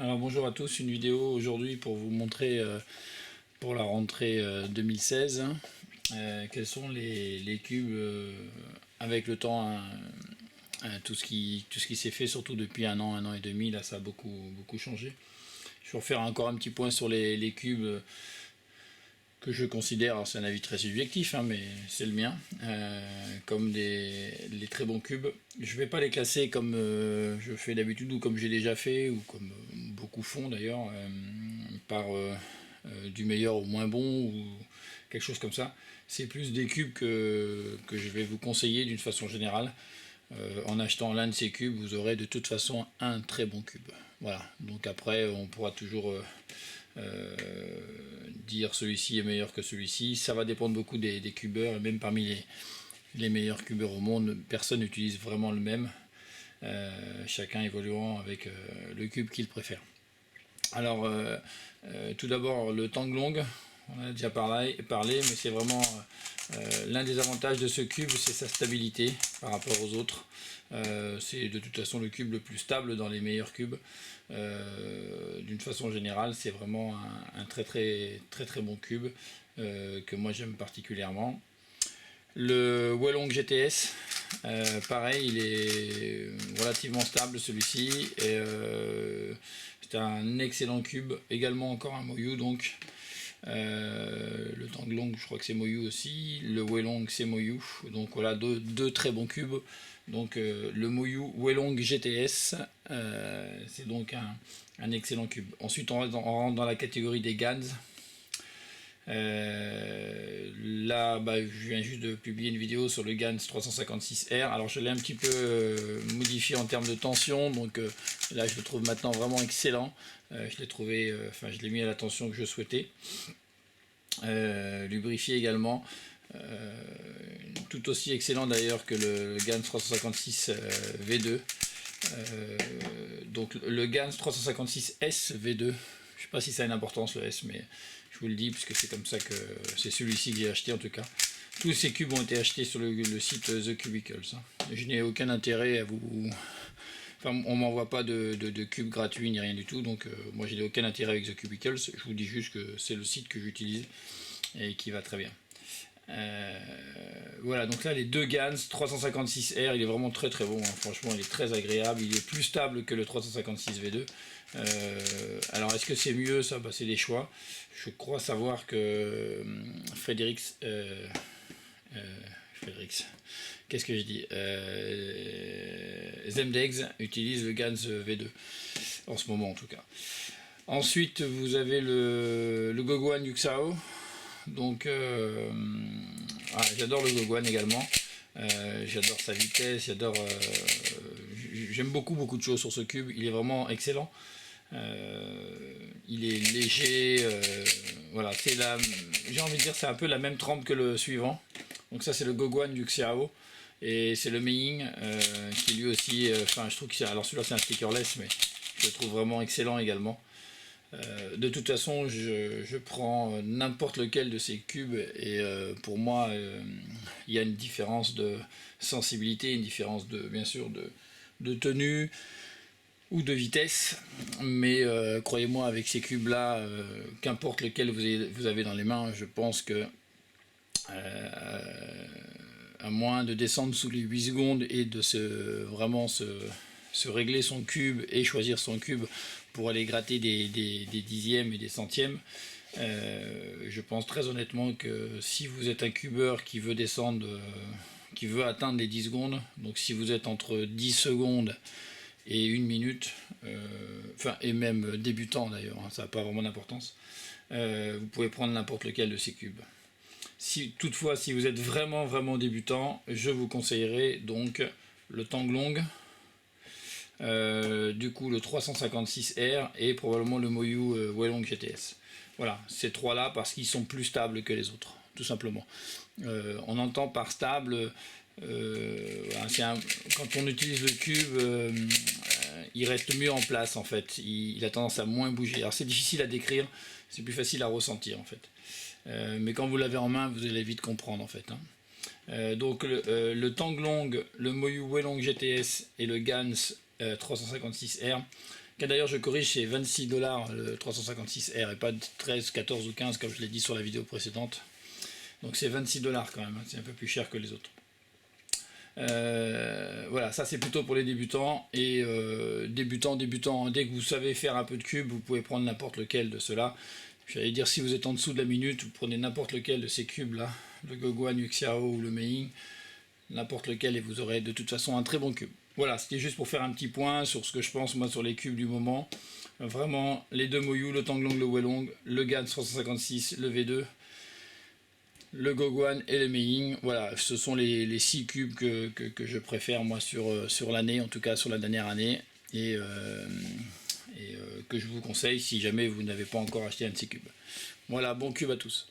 Alors bonjour à tous, une vidéo aujourd'hui pour vous montrer pour la rentrée 2016 quels sont les cubes avec le temps, tout ce qui s'est fait surtout depuis un an et demi. Là ça a beaucoup changé. Je vais refaire encore un petit point sur les cubes que je considère, alors c'est un avis très subjectif mais c'est le mien, comme les très bons cubes. Je ne vais pas les classer comme je fais d'habitude ou comme j'ai déjà fait ou comme beaucoup font d'ailleurs, par du meilleur au moins bon ou quelque chose comme ça. C'est plus des cubes que je vais vous conseiller d'une façon générale. En achetant l'un de ces cubes, vous aurez de toute façon un très bon cube. Voilà, donc après on pourra toujours dire celui-ci est meilleur que celui-ci. Ça va dépendre beaucoup des cubeurs, et même parmi les meilleurs cubeurs au monde, personne n'utilise vraiment le même, chacun évoluant avec le cube qu'il préfère. Alors tout d'abord le Tanglong, on en a déjà parlé mais c'est vraiment l'un des avantages de ce cube, c'est sa stabilité par rapport aux autres. C'est de toute façon le cube le plus stable dans les meilleurs cubes. D'une façon générale, c'est vraiment un très bon cube que moi j'aime particulièrement. Le Wellong GTS, pareil, il est relativement stable celui-ci. C'est un excellent cube, également encore un Moyu donc. Le Tanglong, je crois que c'est Moyu aussi. Le Wellong, c'est Moyu. Donc voilà, deux très bons cubes. Donc le Moyu Wellong GTS, c'est donc un excellent cube. Ensuite, on rentre dans la catégorie des GANs. Là, je viens juste de publier une vidéo sur le GANS 356R. Alors, je l'ai un petit peu modifié en termes de tension. Donc là, je le trouve maintenant vraiment excellent. Je l'ai trouvé, je l'ai mis à la tension que je souhaitais. Lubrifié également. Tout aussi excellent d'ailleurs que le GANS 356 V2. Donc le GANS 356S V2, je ne sais pas si ça a une importance le S, mais je vous le dis puisque c'est comme ça que c'est celui-ci que j'ai acheté en tout cas. Tous ces cubes ont été achetés sur le site The Cubicles. Je n'ai aucun intérêt à vous... Enfin, on m'envoie pas de cubes gratuits ni rien du tout, donc moi je n'ai aucun intérêt avec The Cubicles. Je vous dis juste que c'est le site que j'utilise et qui va très bien. Voilà, donc là les deux GANS 356R, il est vraiment très bon, franchement il est très agréable, il est plus stable que le 356 V2. Alors est-ce que c'est mieux ça, c'est des choix. Je crois savoir que Fredericks, qu'est-ce que je dis, Zemdegs utilise le GANS V2 en ce moment en tout cas. Ensuite vous avez le Gogwan Yuxao. Donc j'adore le Gogwan également, j'adore sa vitesse, j'aime beaucoup de choses sur ce cube, il est vraiment excellent. Il est léger, voilà, j'ai envie de dire c'est un peu la même trempe que le suivant. Donc ça c'est le Gogwan du Xiao et c'est le Meiying qui lui aussi, je trouve que alors celui-là c'est un stickerless mais je le trouve vraiment excellent également. De toute façon, je prends n'importe lequel de ces cubes et pour moi, il y a une différence de sensibilité, une différence bien sûr de tenue ou de vitesse, mais croyez-moi, avec ces cubes-là, qu'importe lequel vous avez dans les mains, je pense que à moins de descendre sous les 8 secondes et de vraiment se régler son cube et choisir son cube pour aller gratter des dixièmes et des centièmes, je pense très honnêtement que si vous êtes un cubeur qui veut descendre, qui veut atteindre les 10 secondes, donc si vous êtes entre 10 secondes et 1 minute, et même débutant d'ailleurs, ça n'a pas vraiment d'importance, vous pouvez prendre n'importe lequel de ces cubes. Toutefois, si vous êtes vraiment débutant, je vous conseillerais donc le Tanglong, du coup le 356R et probablement le Moyu Wellong GTS. Voilà, ces trois là parce qu'ils sont plus stables que les autres, tout simplement. On entend par stable, quand on utilise le cube, il reste mieux en place en fait, il a tendance à moins bouger. Alors c'est difficile à décrire, c'est plus facile à ressentir en fait. Mais quand vous l'avez en main, vous allez vite comprendre en fait. Donc le Tanglong, le Moyu Wellong GTS et le GANS 356R, D'ailleurs, je corrige, c'est 26$ le 356R et pas 13, 14 ou 15 comme je l'ai dit sur la vidéo précédente. Donc c'est 26$ quand même, hein, c'est un peu plus cher que les autres. Voilà, ça c'est plutôt pour les débutants. Et débutants, dès que vous savez faire un peu de cubes, vous pouvez prendre n'importe lequel de ceux-là. J'allais dire, si vous êtes en dessous de la minute, vous prenez n'importe lequel de ces cubes-là, le Gogwan, Yuxiao ou le Meiying, n'importe lequel, et vous aurez de toute façon un très bon cube. Voilà, c'était juste pour faire un petit point sur ce que je pense moi sur les cubes du moment. Vraiment, les deux Moyu, le Tanglong, le Welong, le GAN 356, le V2, le Gogwan et le Meiying. Voilà, ce sont les 6 cubes que je préfère moi sur l'année, en tout cas sur la dernière année, et que je vous conseille si jamais vous n'avez pas encore acheté un de ces cubes. Voilà, bon cube à tous.